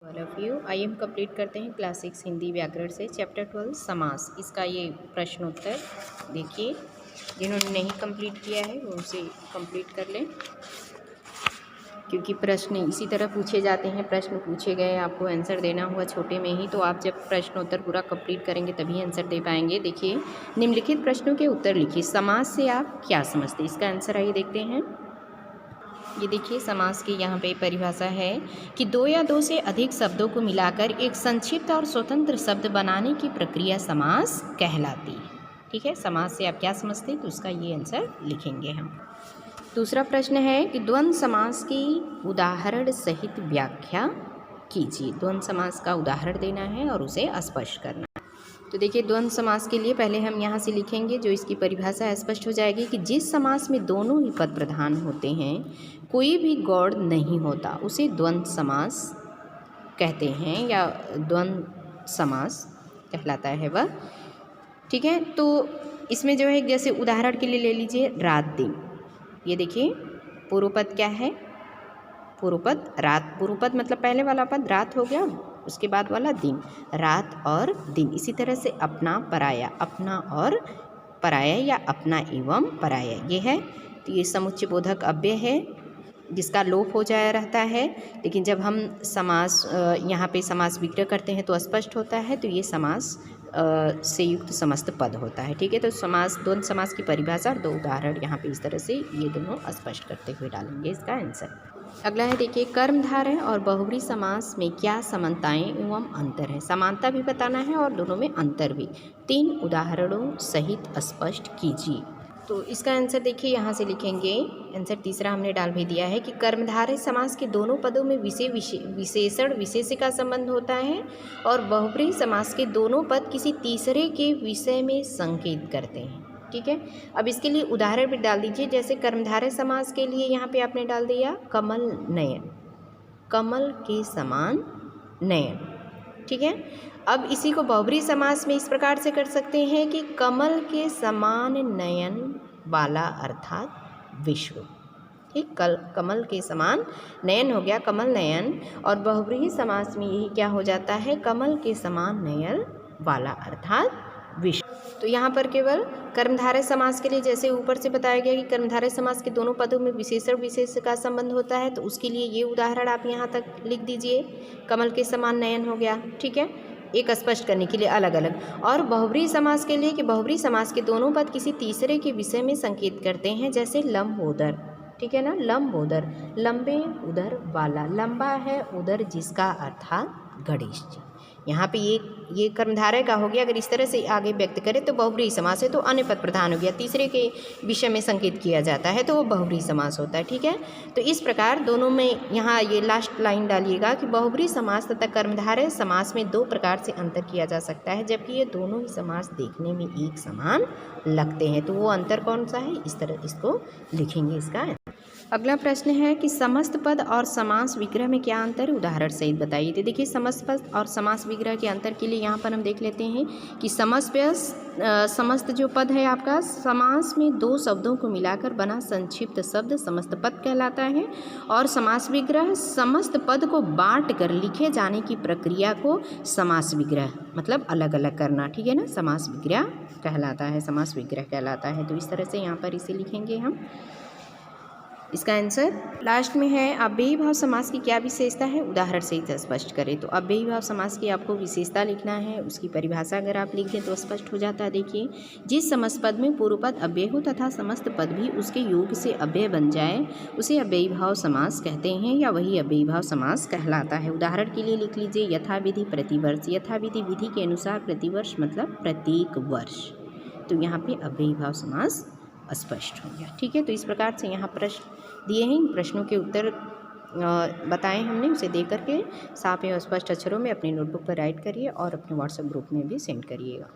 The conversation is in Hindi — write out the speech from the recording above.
ऑल ऑफ यू, आइए हम कंप्लीट करते हैं क्लास 6 हिंदी व्याकरण से चैप्टर 12 समास। इसका ये प्रश्न उत्तर देखिए, जिन्होंने नहीं कंप्लीट किया है वो उसे कंप्लीट कर लें, क्योंकि प्रश्न इसी तरह पूछे जाते हैं। प्रश्न पूछे गए, आपको आंसर देना हुआ छोटे में ही, तो आप जब प्रश्न उत्तर पूरा कंप्लीट करेंगे तभी आंसर दे पाएंगे। देखिए, निम्नलिखित प्रश्नों के उत्तर लिखिए। समास से आप क्या समझते हैं, इसका आंसर आइए देखते हैं। ये देखिए, समास की यहाँ पे परिभाषा है कि दो या दो से अधिक शब्दों को मिलाकर एक संक्षिप्त और स्वतंत्र शब्द बनाने की प्रक्रिया समास कहलाती है। ठीक है, समास से आप क्या समझते हैं, तो उसका ये आंसर लिखेंगे हम। दूसरा प्रश्न है कि द्वंद्व समास की उदाहरण सहित व्याख्या कीजिए। द्वंद्व समास का उदाहरण देना है और उसे स्पष्ट करना। तो देखिए, द्वंद्व समास के लिए पहले हम यहाँ से लिखेंगे, जो इसकी परिभाषा स्पष्ट हो जाएगी कि जिस समास में दोनों ही पद प्रधान होते हैं, कोई भी गौड़ नहीं होता, उसे द्वंद्व समास कहते हैं या द्वंद्व समास कहलाता है वह। ठीक है, तो इसमें जो है, जैसे उदाहरण के लिए ले लीजिए रात दिन। ये देखिए, पूर्व पद क्या है, पूर्व पद रात। पूर्व पद मतलब पहले वाला पद रात हो गया, उसके बाद वाला दिन, रात और दिन। इसी तरह से अपना पराया, अपना और पराया या अपना एवं पराया, ये है। तो ये समुच्चय बोधक अव्यय है जिसका लोप हो जाया रहता है, लेकिन जब हम समास यहाँ पे समास विग्रह करते हैं तो स्पष्ट होता है। तो ये समास से युक्त समस्त पद होता है। ठीक है, तो समास, द्वंद्व समास की परिभाषा और दो उदाहरण यहाँ पे इस तरह से ये दोनों स्पष्ट करते हुए डालेंगे इसका आंसर। अगला है, देखिए, कर्मधारय और बहुब्री समास में क्या समानताएं एवं अंतर है। समानता भी बताना है और दोनों में अंतर भी। 3 उदाहरणों सहित स्पष्ट कीजिए। तो इसका आंसर देखिए, यहाँ से लिखेंगे। आंसर तीसरा हमने डाल भी दिया है कि कर्मधारय समास के दोनों पदों में विशेषण विशेष्य का संबंध होता है और बहुब्रीहि समास के दोनों पद किसी तीसरे के विषय में संकेत करते हैं। ठीक है, अब इसके लिए उदाहरण भी डाल दीजिए। जैसे कर्मधारय समास के लिए यहाँ पे आपने डाल दिया कमल नयन, कमल के समान नयन। ठीक है, अब इसी को बहुब्रीहि समास में इस प्रकार से कर सकते हैं कि कमल के समान नयन वाला अर्थात विश्व। ठीक, कमल के समान नयन हो गया कमल नयन, और बहुब्रीहि समास में यही क्या हो जाता है, कमल के समान नयन वाला अर्थात विश्व। तो यहाँ पर केवल कर्मधारय समास के लिए, जैसे ऊपर से बताया गया कि कर्मधारय समास के दोनों पदों में विशेषण विशेष्य का संबंध होता है, तो उसके लिए ये उदाहरण आप यहाँ तक लिख दीजिए। कमल के समान नयन हो गया। ठीक है, एक स्पष्ट करने के लिए अलग अलग। और बहुब्रीहि समास के लिए कि बहुब्रीहि समास के दोनों पद किसी तीसरे के विषय में संकेत करते हैं, जैसे लंबोदर। ठीक है ना, लंबोदर, लंबे उदर वाला, लंबा है उदर जिसका अर्थात गणेश जी। यहाँ पे ये कर्मधारय का हो गया। अगर इस तरह से आगे व्यक्त करें तो बहुब्रीहि समास है, तो अन्य पद प्रधान हो गया, तीसरे के विषय में संकेत किया जाता है, तो वो बहुब्रीहि समास होता है। ठीक है, तो इस प्रकार दोनों में यहाँ ये लास्ट लाइन डालिएगा कि बहुब्रीहि समास तथा कर्मधारय समास में 2 प्रकार से अंतर किया जा सकता है, जबकि ये दोनों ही समास देखने में एक समान लगते हैं। तो वो अंतर कौन सा है, इस तरह इसको लिखेंगे इसका। अगला प्रश्न है कि समस्त पद और समास विग्रह में क्या अंतर है, उदाहरण सहित बताइए। तो देखिए, समस्त पद और समास विग्रह के अंतर के लिए यहाँ पर हम देख लेते हैं कि समस्त जो पद है आपका, समास में 2 शब्दों को मिलाकर बना संक्षिप्त शब्द समस्त पद कहलाता है, और समास विग्रह समस्त पद को बांट कर लिखे जाने की प्रक्रिया को समास विग्रह मतलब अलग अलग करना, ठीक है ना, समास विग्रह कहलाता है, समास विग्रह कहलाता है। तो इस तरह से यहाँ पर इसे लिखेंगे हम। इसका आंसर लास्ट में है, अव्ययी भाव समास की क्या विशेषता है, उदाहरण से ही स्पष्ट करें। तो अव्ययी भाव समास की आपको विशेषता लिखना है, उसकी परिभाषा अगर आप लिख दें तो स्पष्ट हो जाता है। देखिए, जिस समस्त पद में पूर्व पद अव्यय हो तथा समस्त पद भी उसके योग से अव्यय बन जाए, उसे अव्ययी भाव समास कहते हैं या वही अव्ययी भाव समास कहलाता है। उदाहरण के लिए लिख लीजिए, यथाविधि प्रतिवर्ष। यथाविधि विधि के अनुसार प्रतिवर्ष मतलब प्रत्येक वर्ष। तो यहाँ पे अव्ययी भाव समास स्पष्ट हो गया। ठीक है, तो इस प्रकार से यहाँ प्रश्न दिए हैं, प्रश्नों के उत्तर बताएं हमने, उसे दे करके साफ एवं स्पष्ट अक्षरों में अपनी नोटबुक पर राइट करिए और अपने व्हाट्सएप ग्रुप में भी सेंड करिएगा।